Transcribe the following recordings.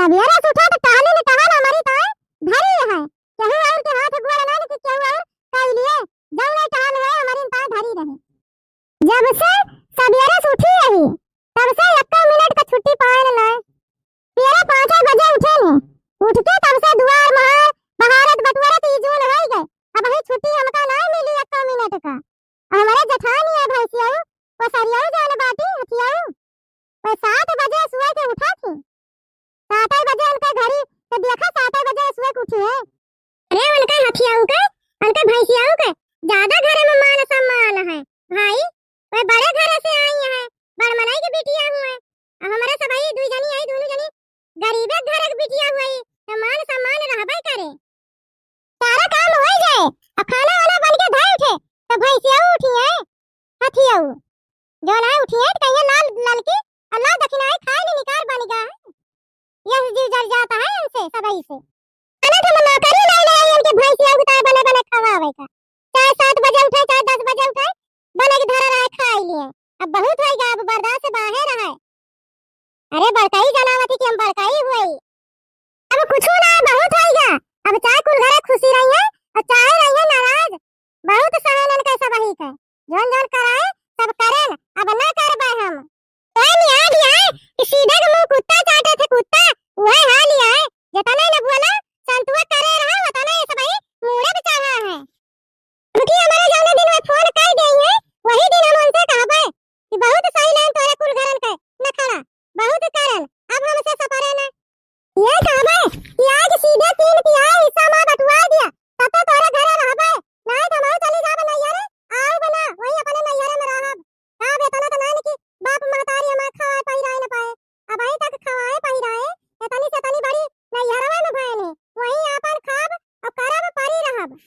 सवेरे से उठा तो टहले न टहल हमारी तो धरी है केहू और के हाथ गोड़ ना कि केहू और कह लिए जब नहीं टहल है हमारी तो धरी रहे। जब से सवेरे से उठी रही तब से 1 मिनट का छुट्टी पाए ना तेरे 5 बजे उठे ने उठ के तब से दुआर महार बहारत बटवारा तो जून हो गए। अब ही छुट्टी हमका ना मिली 1 मिनट का। हमारे जेठानी है भैंसिया वो सरिया जान बाटी हथिया वो 7 बजे सुबह के उठा थी 7 बजे उनके घड़ी तो देखा 7 बजे सुबह के उठी है। अरे उनका हथिया का उनका भैंसिया का ज्यादा घर में मान सम्मान है भाई। वो बड़े घर से आई है बड़मनाई की बिटिया हुए हमारे सब आई दुई जनी आई दोनों जनी गरीबे घर की बिटिया हुई तो मान सम्मान रहबे करे सारा काम हो जाए अब खाना वाला बन के धाई उठे तो भैंसिया उठी है हथिया जो ना उठी है कहिए लाल लाल की अल्लाह दक्षिणाई खाए नहीं निकाल बन गया यह जीव जल जाता है उनसे सबई से खाना तो मना करी नहीं उनके भैंसिया उतार बने बने खवावे का चाहे 7 बजे उठे चाहे 10 बजे उठे बने की धरा रहा खा लिए अब बहुत होएगा अब बर्दाश्त से बाहर है। अरे बड़काई जनावती कि हम बड़काई हुई अब कुछ ना बहुत होएगा अब चाहे कुल घरे खुशी रही है और चाहे रही है नाराज बहुत सहनन कैसा वही है जोन जोन कराए सब करें अब ना करबे हम नहीं आ गया कि सीधे के मुंह कुत्ता चाटे थे कुत्ता वह हाल ही है जतना न बोला संतुआ करे रहा वतना ये सब ही मुड़े बेचारा है क्योंकि हमारे जाने दिन में फोन कर गई है वही दिन हम उनसे कहबे कि बहुत सही लाइन तोरे कुल घरन के न खड़ा बहुत करन अब हमसे सपरे ना ये कहबे कि आज सीधे 3 की आए हिस्सा में बटवा दिया तब तो तोरे घरे रहबे नहीं तो मैं चली जाबे नैयरे आओ बना वही अपने नैयरे में रहब का बेतना तो नहीं कि बाप महतारी हमार खवाए पई रहे न पाए अब आई तक खवाए पई रहे एतनी से तनी बड़ी नैयरवा में भयने वही अपन खाब और करब परी रहब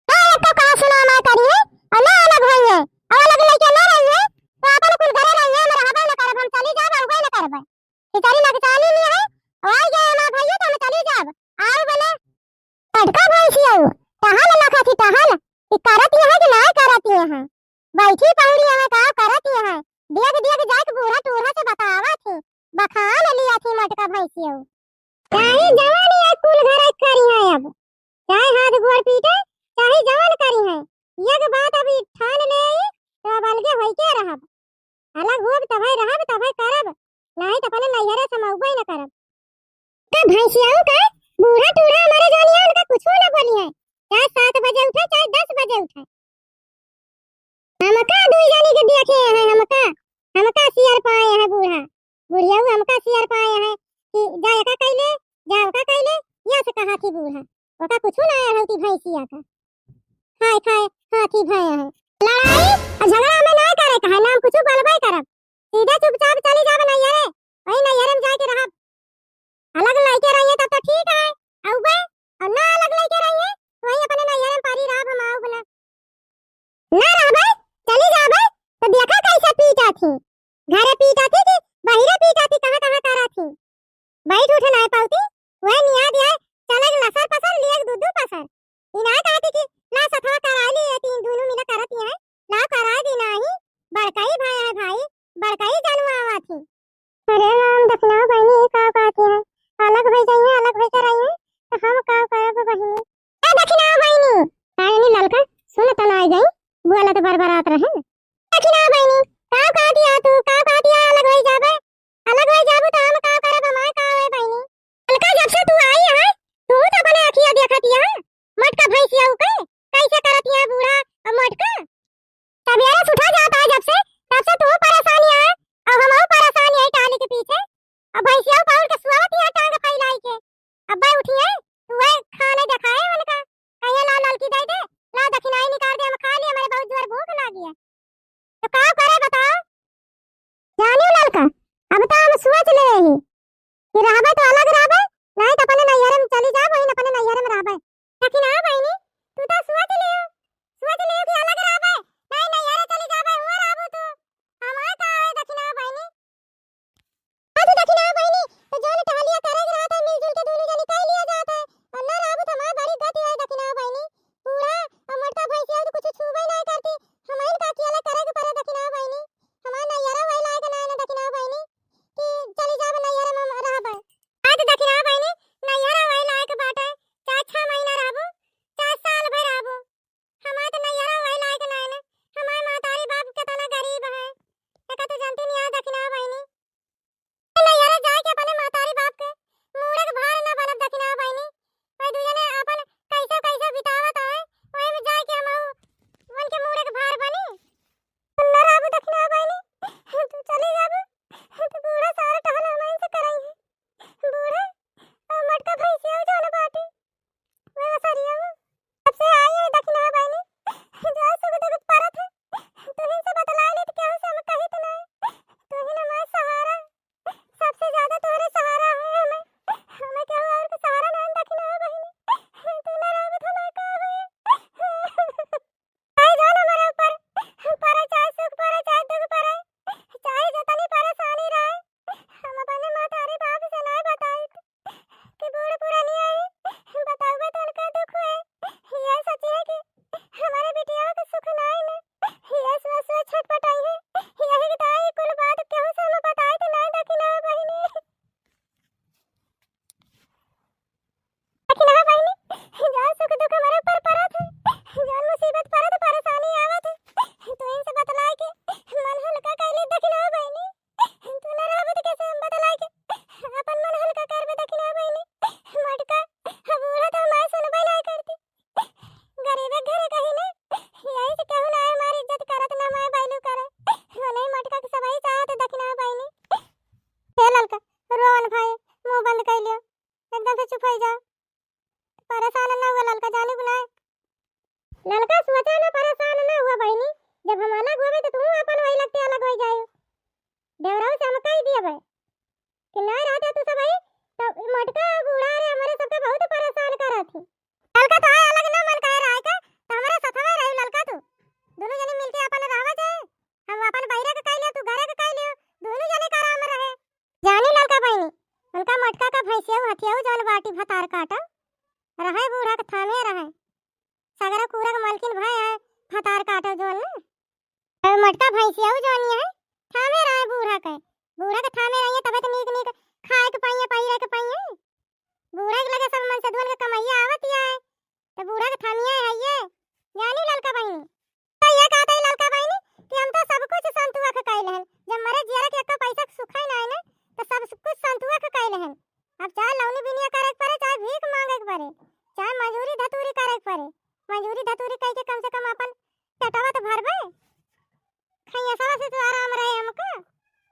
ए तो का सुना ना करिए और ना अलग होइए अलग लेके ना रहिए तो अपन कुल घरे रहिए में रहबे न करब हम चली जाब और कोई न करबे बेचारी लगचाली नहीं है और गए ना भैया तो हम चली जाब आओ बने टटका भैंसिया टहल ना खाती टहल कि करत है कि ना करत है बैठी पौड़ी है का करत है देख देख जाके बूढ़ा टूढ़ा से बतावा थी बखान लिया थी मटका भैंसिया चाहे जवानी है कुल घर करी है अब चाहे हाथ गोड़ पीटे चाहे जवान करी है ये बात अभी ठान ले तो अब अलगे होई के रहब अलग होब तभे रहब तभे करब नहीं तो पहले नैयरे समाउबे न करब का भैंसियाओं का बूढ़ा टूढ़ा हमारे जानिया उनका कुछ न बोली है चाहे 7 बजे उठे चाहे 10 बजे उठे हमका दुई जानी के देखे है हमका सियर पाए है बूढ़ा बुढ़िया हमका सियर पाए है कि जाए का कहले जाओ का कहले या से कहा थी बूढ़ा ओका कुछ ना रहती भैंसिया का खाए खाए हाथी भय है लड़ाई और झगड़ा में ना करे कहे नाम कुछ बोलबे करब सीधे चुपचाप चली जाबे नैयरे वही नैयरे में जाके रहब अलग लेके रहिए तब तो ठीक है औबे और ना अलग लेके रहिए वही अपने नैयरे में पारी रहब हम आओ बना ना रहबे चली जाबे तो देखा कैसे पीटा थी घरे पीटा थी कि बाहरे पीटा थी कहां करा थी बैठ उठ नहीं पाती वह निया दिया चले लसर पसर लिए दूध पसर इना कहती कि ना सफा करा ली 3 दोनों मिला करती है ना करा दी नहीं बड़काई भाई है भाई बड़काई जानवा आवा थी अरे राम दफना बहनी का कहती है अलग हो जाइए अलग हो कर रही है तो हम का करब बहनी ए दक्षिणा बहनी कायनी ललका सुन त ना गई बोला तो बरबरात रहे दक्षिणा बहनी का कहती है तू का कहती है अलग हो जाबे तो हम का करब मैं का है बहनी ललका जब से तू आई है तू तो बने अखिया देखती है मटका भैंसिया के कैसे करती है बूढ़ा और मटका सवेरे उठा जाता है जब से तब से तू परेशानी है और हम परेशानी है टाली के पीछे अब भैंसिया पाउर के सुआवती है टांग फैलाई के अब भाई उठी है तू है खाने दिखाए उनका कहिए ला लाल की दे दे ला दक्षिणाई निकाल दे हम खा लिए हमारे बहुत जोर भूख लगी है तो का करे बताओ जानियो ललका अब तो हम सोच ले ही कि रहबे तो अलग रहबे नहीं तो अपने नैयरे में चली जा वही अपने नैयरे में रहबे दक्षिणा बहनी तू तो सोच लियो कि अलग रहबे नहीं नैयरे चली जाबे हुआ रहबू तू हमार का है दक्षिणा बहनी आज दक्षिणा बहनी तो जोन टहलिया करेग रहा था मिलजुल के दोनों जनी कह लिया जाता है अल्लाह रहबू तो हमार बड़ी गति है दक्षिणा बहनी पूरा मटका भैंसिया तो कुछ छूबे नहीं करती हमार का अकेले करेग पर दक्षिणा बहनी हमार नैयरा वही लायक ना दक्षिणा बहनी कि चली जाबे नैयरे कि ना रहते तू सब आई तो मटका बूढ़ा रे हमारे सबके बहुत परेशान करत थी। ललका तो है अलग ना मन कह रहा है का तो हमारे सथवा रही ललका तू दोनों जने मिलके अपन रहवा जाए हम अपन बहिरा के कह ले तू घरे के कह ले दोनों जने का आराम रहे जानी ललका बहिनी उनका मटका का भैंसिया हथियाऊ जौन बाटी भतार काटा रहे बूढ़ा के थामे रहे सगरा कूरा के मालकिन भाई है भतार काटा जौन ना मटका भैंसियाऊ जौन है थामे रहे बूढ़ा के थामे रहिए तबे तो नीक नीक खाए के पाइए पहिरे के पाइए बूढ़ा के लगे सब मन से धोल के कमैया आवत है तो बूढ़ा के थामिया है ये जानी ललका बहिनी तो ये कहते है ललका बहिनी कि हम तो सब कुछ संतुआ के कैल हन जब मरे जियारा के एक पैसा सुखाई ना है ना तो सब कुछ संतुआ के कैल हन अब चाहे लौनी बिनिया करे के पड़े चाहे भीख मांगे के पड़े चाहे मजूरी धतूरी करे के पड़े मजूरी धतूरी कह के कम से कम अपन पेटवा तो भरबे खैया सब से तो आराम रहे हमका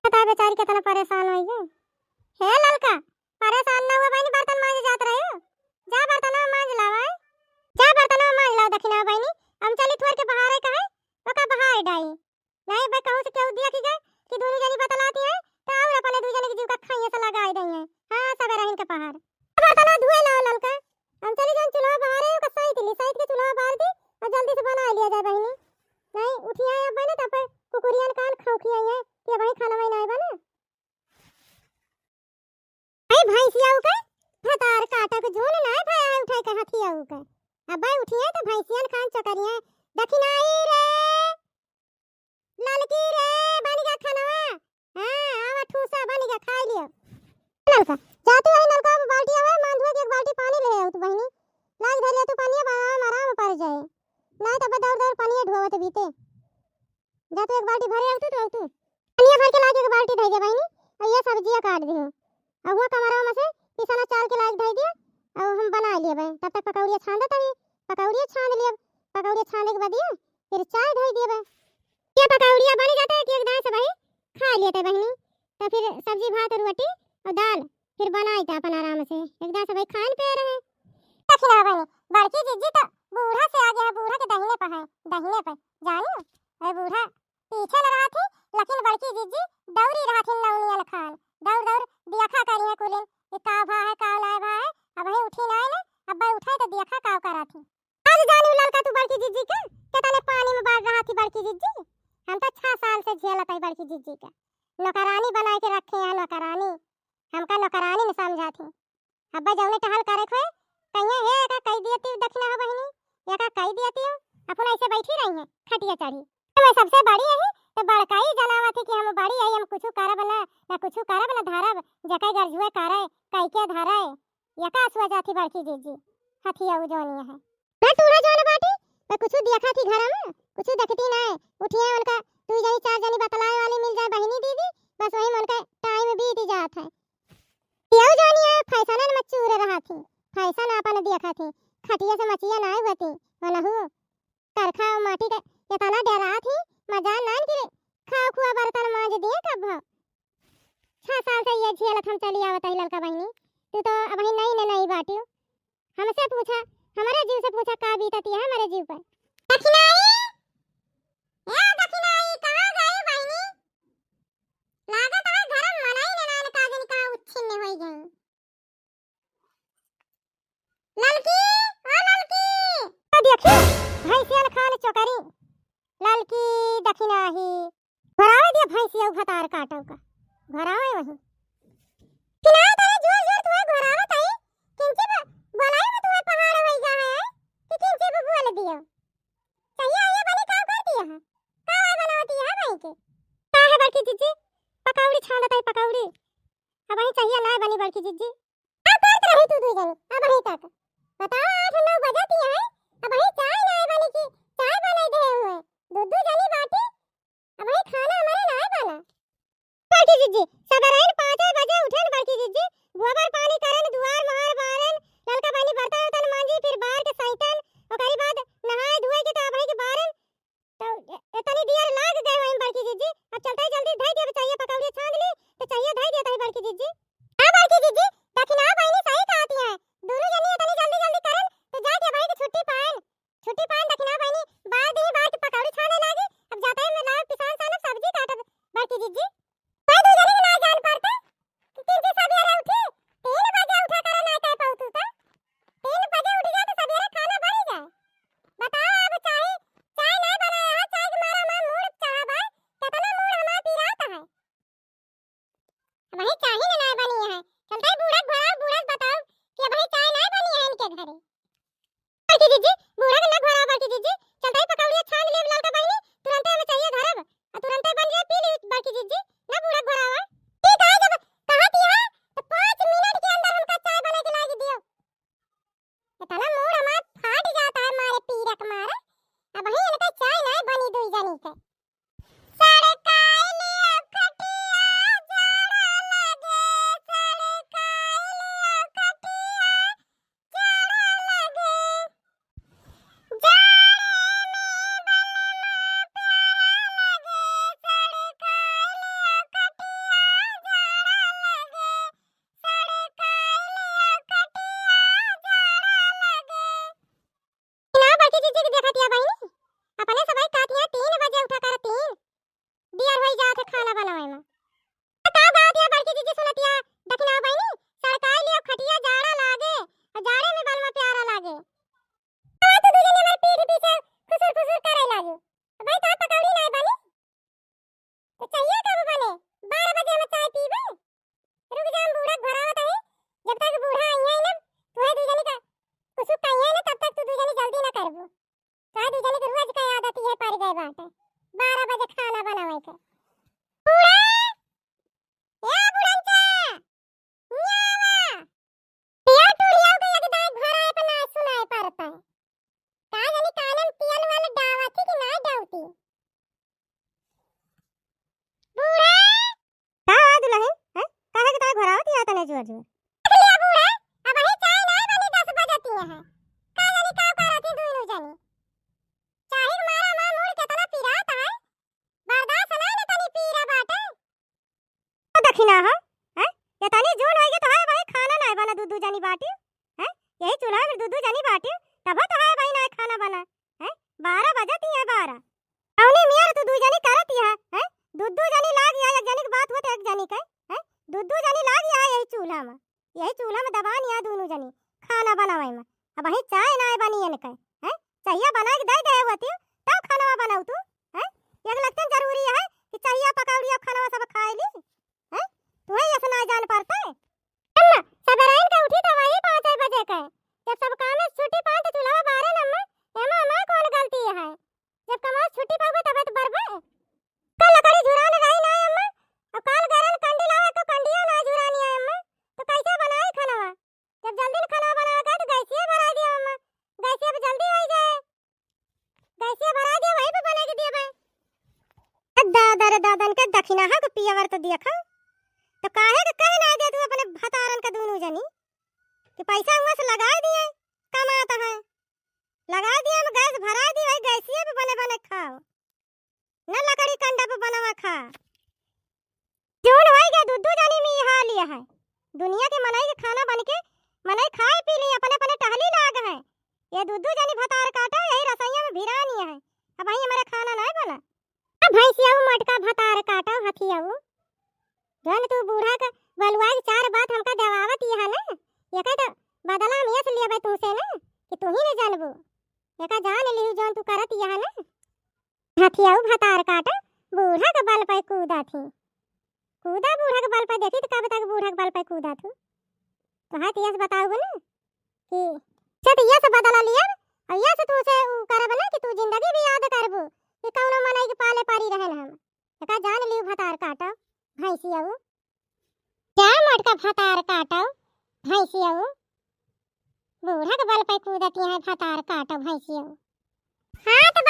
पता बेचारी कितना परेशान होई गए हे ललका परेशान ना हुआ बहनी बर्तन मांजे जात रहे हो जा बर्तन मांज लावा जा बर्तन मांज लाओ दक्षिणा बहनी हम चली थोड़ के बाहर कहे ओका बाहर डाई नहीं बे कहूं से केहू दिया की गए कि दोनों जनी बतलाती है तो और अपने दो जने की जीव का खैया से लगा दई है हां सब रहन के पहाड़ बर्तन धुए लाओ ललका हम चली जन चूल्हा बाहर है ओका सहित के चूल्हा बाहर दी और जल्दी से बना लिया जाए बहनी नहीं उठिया अब बने तब कुकुरियन कान खौखिया है कि भाई खाना में नहीं बने भाई भैंसियाऊ का भतार काटा के झोल ना भाई उठाई के हथियाऊ का अब भाई उठिया तो भैंसियन खान चकरिया दक्षिणाई रे ललकी रे बन गया खानावा हां आवा ठूसा बन गया खा लियो ललका जाती है नलका में बाल्टी आवे मांधवे की एक बाल्टी पानी ले आओ तो बहनी लाग धर ले तो पानी आराम पर जाए नहीं तो दौड़ दौड़ पानी ढोवत बीते जा तो एक बाल्टी भरे रख तू पानी भर के लाके एक बाल्टी दे दे बहनी और ये सब्जियां काट दे अब वो कमरा में से किसना चाल के लायक धई दिया अब हम बना लिए भाई तब तक पकौड़िया छान देता है पकौड़िया छान लिए पकौड़िया छानने के बाद फिर चाय धई दिए भाई ये पकौड़िया बन जाते हैं कि एक दान से भाई खा लेते बहनी तो फिर सब्जी भात रोटी और दाल फिर बनाई था अपन आराम से एक दान से भाई खान पे रहे दक्षिणा बहनी बड़की जिज्जी तो बूढ़ा से आ गया बूढ़ा के दाहिने पर है दाहिने पर जानी अरे बूढ़ा पीछे लगा थी लेकिन बड़की जिज्जी दौड़ी रहा थी नौनियल खान दौड़ दौड़ दियाखा करी है कुलिन ये का भा है का लाए भा है अब वही उठी ना है ना अब भाई उठाई तो दियाखा काव करा थी आज जानी ललका तू बड़की जिज्जी का केतने पानी में बाढ़ रहा थी बड़की जिज्जी हम तो 6 साल से झेलत है बड़की जिज्जी का नौकरानी बना के रखे हैं नौकरानी हमका नौकरानी ने समझा थी अब भाई जौने टहल करे खोए कहिए हे का कह दियती दक्षिणा हो बहनी या का कह दियती अपन ऐसे बैठी रही है खटिया चढ़ी मैं सबसे बड़ी है तो बड़काई जनावा थी कि हम बड़ी है हम कुछ करब ना कुछ करब ना धरब जकै गरजुए करे कई के धरे यका सुआ जाती बड़की जीजी हथिया उजोनी है ना टूरा जोन बाटी मैं कुछ देखा थी घर में कुछ देखती ना उठिए उनका तू जनी 4 जनी बतलाए वाली मिल जाए बहनी दीदी बस वही उनका टाइम बीत जात है ये जोनी है फैशन में चूर रहा थी फैशन अपन देखा थी खटिया से मचिया ना होती वनहु करखा माटी के केतना डरा थी मजा नान गिरे खाओ खुआ बर्तन मांज दिए कब 6 साल से ये झेलत हम चली आवत है ललका बहनी तू तो अब ही नहीं बाटी हमसे पूछा हमारे जीव से पूछा का बीतती है हमारे जीव पर दक्षिणाई ए दक्षिणाई कहां गई बहनी लागत है घर में मनाई ननान का दिन का उच्छिन्न होई गई ललकी ओ ललकी तो देखियो भैंसियन खान चोकरी ललकी दक्षिणाही घरावे दिया भैंसिया भतार काटव का घरावे वही किनारे तने जोर जोर तुम्हें घरावे तई किंचे बनाई में तुम्हें पहाड़ होई जा है कि किंचे पे बोल दियो चाहिए ये बनी काम कर दिया है का बनावती है भाई के का है बड़की जीजी पकौड़ी छानत है पकौड़ी अब वही चाहिए ना बनी बड़की जीजी अब करत रही तू दू जनी अब वही तक बताओ 8-9 बजती है अब वही चाय ना बनी की चाय बनाई दे हुए दूध जनी बाटी अब वही खाना हमारे ना बना बड़की जीजी सवेरे 5 बजे उठन बड़की जीजी गोबर पानी करन दुआर महार बारन ललका पानी बर्तन तन मांजी फिर बाहर के सैतन ओकरी बाद नहाए धोए के तो भाई के बारन तो इतनी देर लाग गए हम बड़की जीजी अब चलते जल्दी धई दे चाहिए पकौड़ी छान ली तो चाहिए धई देता है बड़की जीजी हां बड़की जीजी दक्षिणा बहनी सही कहती है दोनों जनी इतनी जल्दी जल्दी करन तो जाके भाई की छुट्टी पान दक्षिणा बहनी बाद ही बात पकौड़ी छाने लागी अब जाता है मैं लाग किसान साहब सब्जी काटब बड़की जीजी कोई दो जनी ना जान पड़ता कि किनसे सवेरे उठी 3 बजे उठा करे ना कह पाऊ तू तो 3 बजे उठ जा तो सवेरे खाना बन जाए। बताओ अब चाय चाय नहीं बनाया है, चाय के मारा मैं मूड चढ़ा भाई, कितना मूड हमारा पिराता है। वही चाय ही नहीं बनी है, चलता है बूढ़ा घोड़ा बूढ़ा बताओ कि भाई चाय नहीं बनी है इनके घरे। बाकी दीदी बूढ़ा के ना घोड़ा बाकी दीदी चलता है पकौड़िया छान ले लड़का बहनी तुरंत में चाहिए घर अब तुरंत बन जाए पी ली बाकी दीदी ना बूढ़ा घोड़ा हुआ ठीक है। जब कहा दिया तो 5 मिनट के अंदर उनका चाय बना के ला के दियो। इतना मूड हमारा फाट जाता है मारे पीरक मारे। अब वही इनका चाय नहीं बनी दुई जनी के सारे काले खटिया जाड़ा लगे सारे काले खटिया जाड़ा लगे दक्षिणा है ये तानी जोन होएगे तो है भाई खाना नहीं बना दूध जानी बाटी है यही चूल्हा में दूध जानी बाटी तब तो है भाई ना खाना बना है 12 बजती है 12 औनी मियां तो दूध जानी करती है दूध जानी लाग या एक जानी की बात होत एक जानी के है दूध जानी लाग या यही चूल्हा में दबान या दोनों जानी खाना बनावे में अब वही चाय नहीं बनी इनके है चाहिए बना के दे दे होती तब खाना बनाऊ तू है एक लगता जरूरी है कि चाहिए पकौड़िया खाना सब खाए ली है तू है ऐसा ना जान पाता है अम्मा सवेरे का उठी तो वही 5 बजे का जब सब काम में छुट्टी पाए तो चूल्हा बारे नम्मा एमा हमार कौन गलती है जब कमाल छुट्टी पाओगे तब तो बरबे कल लकड़ी झुराने रही ना अम्मा और कल गरल कंडी लावे तो कंडिया ना झुरानी है अम्मा तो कैसे बनाए खाना जब जल्दी खाना बनाएगा तो गैसिया भरा दिया अम्मा गैसिया पे जल्दी हो जाए गैसिया भरा दिया वही पे बना के दिया भाई दादन के दक्षिणा है को पियावर तो देखा तो काहे के कहे ना दे तू अपने भतारन का दोनों जनी कि पैसा हुआ से लगा दिए कमाता है लगा दिए हम गैस भरा दी भाई गैसिए पे बने बने खाओ न लकड़ी कंडा पे बनावा खा जोन होई गया दूध जानी में यहां लिया है दुनिया के मनाई के खाना बन के मनाई खाए पी ली अपने अपने टहली लाग है ये दूध जानी भतार काटा यही रसोईया में भिरानी है अब भाई हमारा खाना नहीं बना अब भैंसिया मटका भतार काटा हथिया जन तू बूढ़ा का बलुआ की 4 बात हमका दवावत है ना ये कह तो बदला हम ये से लिया तुमसे ना कि तू ही न जानबो ये का जान ली जन तू करत है ना हथियाऊ भतार काटा बूढ़ा का बल पे कूदा थी कूदा बूढ़ा के बल पे देखी तो कब तक बूढ़ा के बल पे कूदा थू तो हाथ ये बताओगे ना कि से ये से बदला लिया और ये से तू से करब ना कि तू जिंदगी भी याद करबो कि कौनो मनाई के पाले पारी रहन हम ये का जान ली भतार काटा भैंसियाऊ क्या मटका भतार काटाओ भैंसियाऊ बूढ़ा के बल पे कूदती है भतार काटो भैंसियाऊ हाँ तो